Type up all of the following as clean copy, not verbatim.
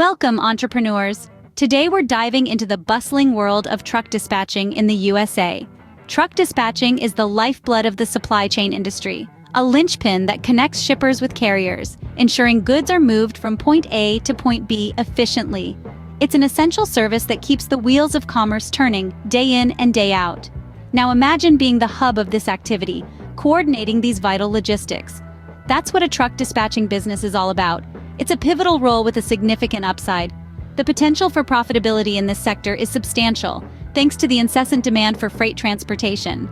Welcome, entrepreneurs! Today we're diving into the bustling world of truck dispatching in the USA. Truck dispatching is the lifeblood of the supply chain industry, a linchpin that connects shippers with carriers, ensuring goods are moved from point A to point B efficiently. It's an essential service that keeps the wheels of commerce turning day in and day out. Now imagine being the hub of this activity, coordinating these vital logistics. That's what a truck dispatching business is all about. It's a pivotal role with a significant upside. The potential for profitability in this sector is substantial, thanks to the incessant demand for freight transportation.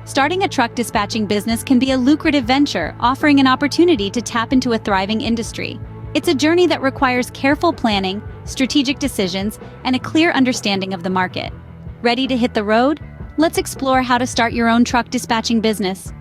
Starting a truck dispatching business can be a lucrative venture, offering an opportunity to tap into a thriving industry. It's a journey that requires careful planning, strategic decisions, and a clear understanding of the market. Ready to hit the road? Let's explore how to start your own truck dispatching business.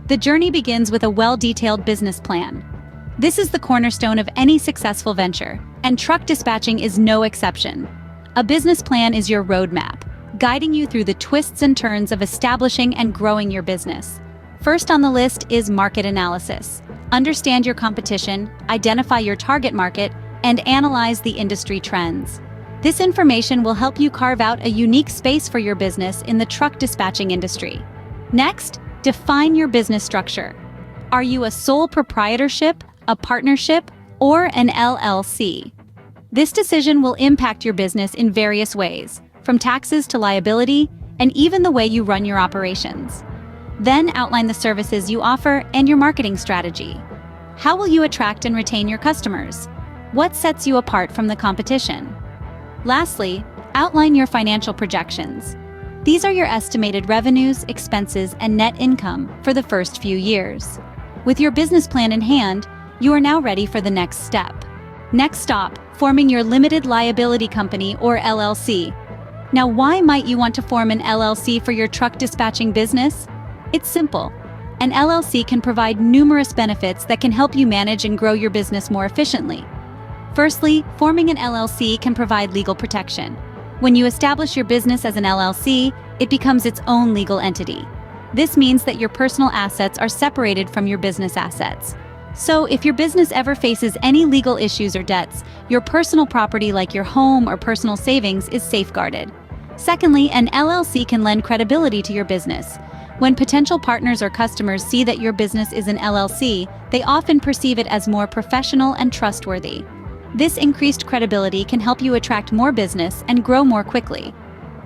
The journey begins with a well-detailed business plan. This is the cornerstone of any successful venture, and truck dispatching is no exception. A business plan is your roadmap, guiding you through the twists and turns of establishing and growing your business. First on the list is market analysis. Understand your competition, identify your target market, and analyze the industry trends. This information will help you carve out a unique space for your business in the truck dispatching industry. Next, define your business structure. Are you a sole proprietorship, a partnership, or an LLC? This decision will impact your business in various ways, from taxes to liability, and even the way you run your operations. Then outline the services you offer and your marketing strategy. How will you attract and retain your customers? What sets you apart from the competition? Lastly, outline your financial projections. These are your estimated revenues, expenses, and net income for the first few years. With your business plan in hand, you are now ready for the next step. Next stop, forming your limited liability company or LLC. Now, why might you want to form an LLC for your truck dispatching business? It's simple. An LLC can provide numerous benefits that can help you manage and grow your business more efficiently. Firstly, forming an LLC can provide legal protection. When you establish your business as an LLC, it becomes its own legal entity. This means that your personal assets are separated from your business assets. So, if your business ever faces any legal issues or debts, your personal property like your home or personal savings is safeguarded. Secondly, an LLC can lend credibility to your business. When potential partners or customers see that your business is an LLC, they often perceive it as more professional and trustworthy. This increased credibility can help you attract more business and grow more quickly.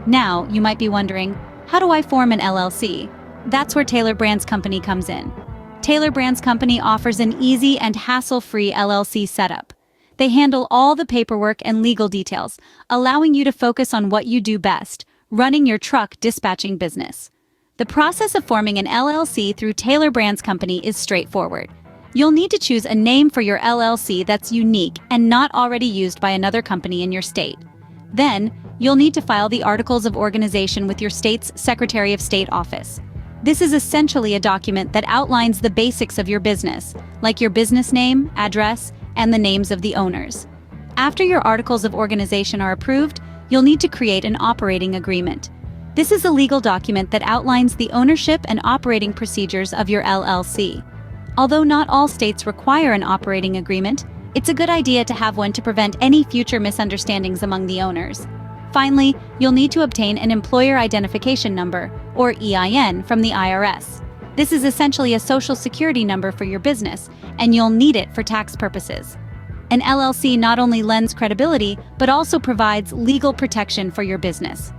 Now, you might be wondering, how do I form an LLC? That's where Taylor Brands Company comes in. Taylor Brands Company offers an easy and hassle-free LLC setup. They handle all the paperwork and legal details, allowing you to focus on what you do best, running your truck dispatching business. The process of forming an LLC through Taylor Brands Company is straightforward. You'll need to choose a name for your LLC that's unique and not already used by another company in your state. Then, you'll need to file the Articles of Organization with your state's Secretary of State office. This is essentially a document that outlines the basics of your business, like your business name, address, and the names of the owners. After your Articles of Organization are approved, you'll need to create an operating agreement. This is a legal document that outlines the ownership and operating procedures of your LLC. Although not all states require an operating agreement, it's a good idea to have one to prevent any future misunderstandings among the owners. Finally, you'll need to obtain an Employer Identification Number, or EIN, from the IRS. This is essentially a social security number for your business, and you'll need it for tax purposes. An LLC not only lends credibility, but also provides legal protection for your business.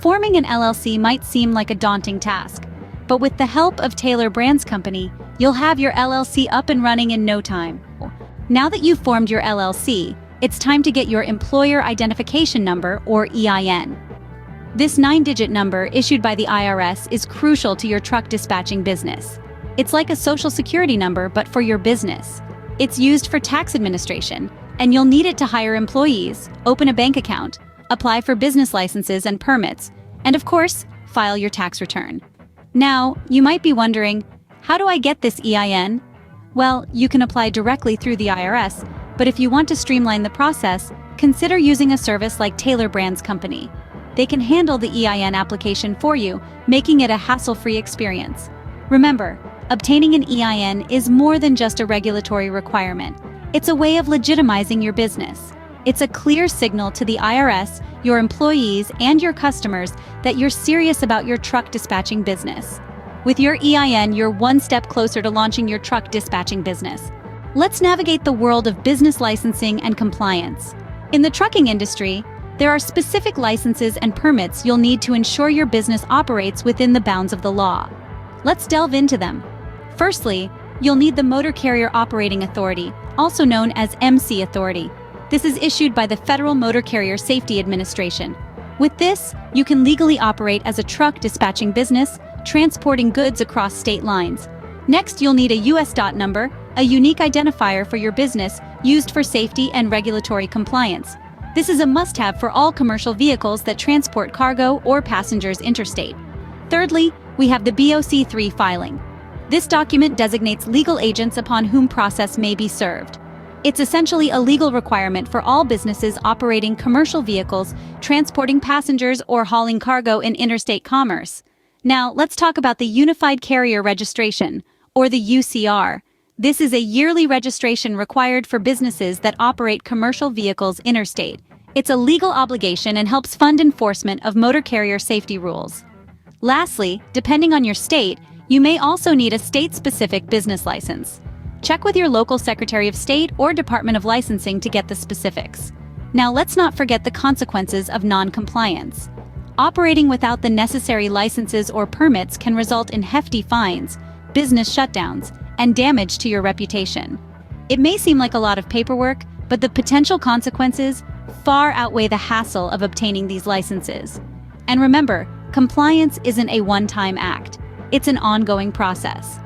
Forming an LLC might seem like a daunting task, but with the help of Taylor Brands Company, you'll have your LLC up and running in no time. Now that you've formed your LLC, it's time to get your Employer Identification Number, or EIN. This 9-digit number issued by the IRS is crucial to your truck dispatching business. It's like a social security number, but for your business. It's used for tax administration, and you'll need it to hire employees, open a bank account, apply for business licenses and permits, and of course, file your tax return. Now, you might be wondering, how do I get this EIN? Well, you can apply directly through the IRS, but if you want to streamline the process, consider using a service like Taylor Brands Company. They can handle the EIN application for you, making it a hassle-free experience. Remember, obtaining an EIN is more than just a regulatory requirement. It's a way of legitimizing your business. It's a clear signal to the IRS, your employees, and your customers that you're serious about your truck dispatching business. With your EIN, you're one step closer to launching your truck dispatching business. Let's navigate the world of business licensing and compliance. In the trucking industry, there are specific licenses and permits you'll need to ensure your business operates within the bounds of the law. Let's delve into them. Firstly, you'll need the Motor Carrier Operating Authority, also known as MC Authority. This is issued by the Federal Motor Carrier Safety Administration. With this, you can legally operate as a truck dispatching business, transporting goods across state lines. Next, you'll need a US DOT number, a unique identifier for your business used for safety and regulatory compliance. This is a must-have for all commercial vehicles that transport cargo or passengers interstate. Thirdly, we have the BOC3 filing. This document designates legal agents upon whom process may be served. It's essentially a legal requirement for all businesses operating commercial vehicles, transporting passengers, or hauling cargo in interstate commerce. Now, let's talk about the Unified Carrier Registration, or the UCR. This is a yearly registration required for businesses that operate commercial vehicles interstate. It's a legal obligation and helps fund enforcement of motor carrier safety rules. Lastly, depending on your state, you may also need a state-specific business license. Check with your local Secretary of State or Department of Licensing to get the specifics. Now, let's not forget the consequences of non-compliance. Operating without the necessary licenses or permits can result in hefty fines, business shutdowns, and damage to your reputation. It may seem like a lot of paperwork, but the potential consequences far outweigh the hassle of obtaining these licenses. And remember, compliance isn't a one-time act. It's an ongoing process.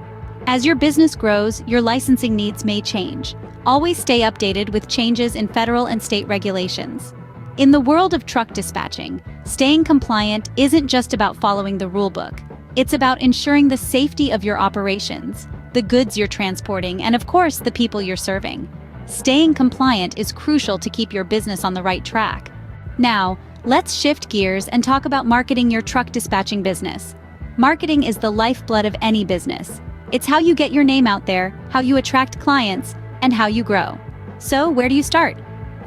As your business grows, your licensing needs may change. Always stay updated with changes in federal and state regulations. In the world of truck dispatching, staying compliant isn't just about following the rulebook. It's about ensuring the safety of your operations, the goods you're transporting, and of course, the people you're serving. Staying compliant is crucial to keep your business on the right track. Now, let's shift gears and talk about marketing your truck dispatching business. Marketing is the lifeblood of any business. It's how you get your name out there, how you attract clients, and how you grow. So, where do you start?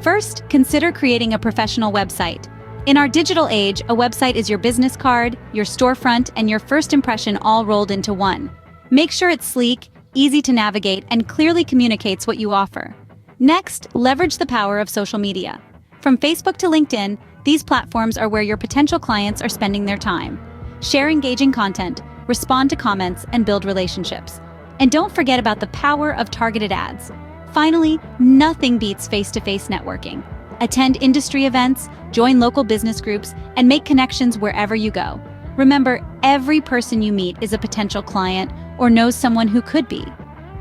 First, consider creating a professional website. In our digital age, a website is your business card, your storefront, and your first impression all rolled into one. Make sure it's sleek, easy to navigate, and clearly communicates what you offer. Next, leverage the power of social media. From Facebook to LinkedIn, these platforms are where your potential clients are spending their time. Share engaging content, respond to comments, and build relationships. And don't forget about the power of targeted ads. Finally, nothing beats face-to-face networking. Attend industry events, join local business groups, and make connections wherever you go. Remember, every person you meet is a potential client or knows someone who could be.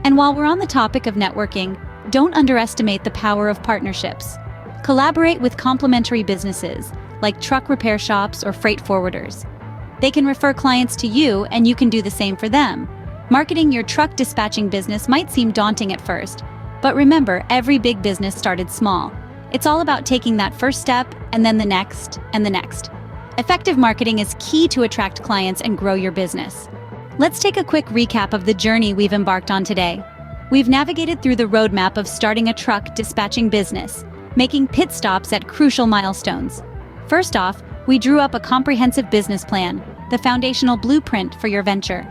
And while we're on the topic of networking, don't underestimate the power of partnerships. Collaborate with complementary businesses, like truck repair shops or freight forwarders. They can refer clients to you, and you can do the same for them. Marketing your truck dispatching business might seem daunting at first, but remember, every big business started small. It's all about taking that first step, and then the next, and the next. Effective marketing is key to attract clients and grow your business. Let's take a quick recap of the journey we've embarked on today. We've navigated through the roadmap of starting a truck dispatching business, making pit stops at crucial milestones. First off, we drew up a comprehensive business plan, the foundational blueprint for your venture.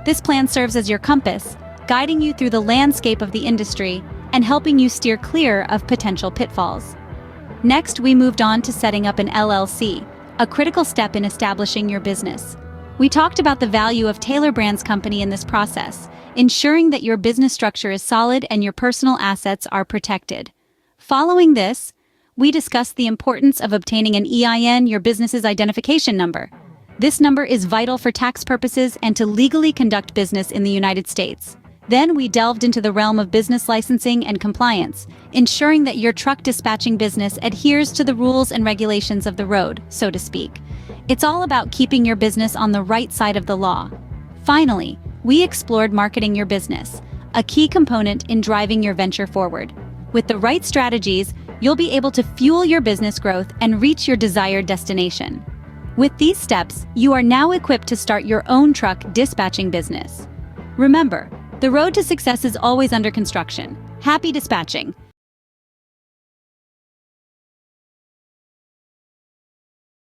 This plan serves as your compass, guiding you through the landscape of the industry and helping you steer clear of potential pitfalls. Next, we moved on to setting up an LLC, a critical step in establishing your business. We talked about the value of Taylor Brands Company in this process, ensuring that your business structure is solid and your personal assets are protected. Following this, we discussed the importance of obtaining an EIN, your business's identification number. This number is vital for tax purposes and to legally conduct business in the United States. Then we delved into the realm of business licensing and compliance, ensuring that your truck dispatching business adheres to the rules and regulations of the road, so to speak. It's all about keeping your business on the right side of the law. Finally, we explored marketing your business, a key component in driving your venture forward. With the right strategies, you'll be able to fuel your business growth and reach your desired destination. With these steps, you are now equipped to start your own truck dispatching business. Remember, the road to success is always under construction. Happy dispatching!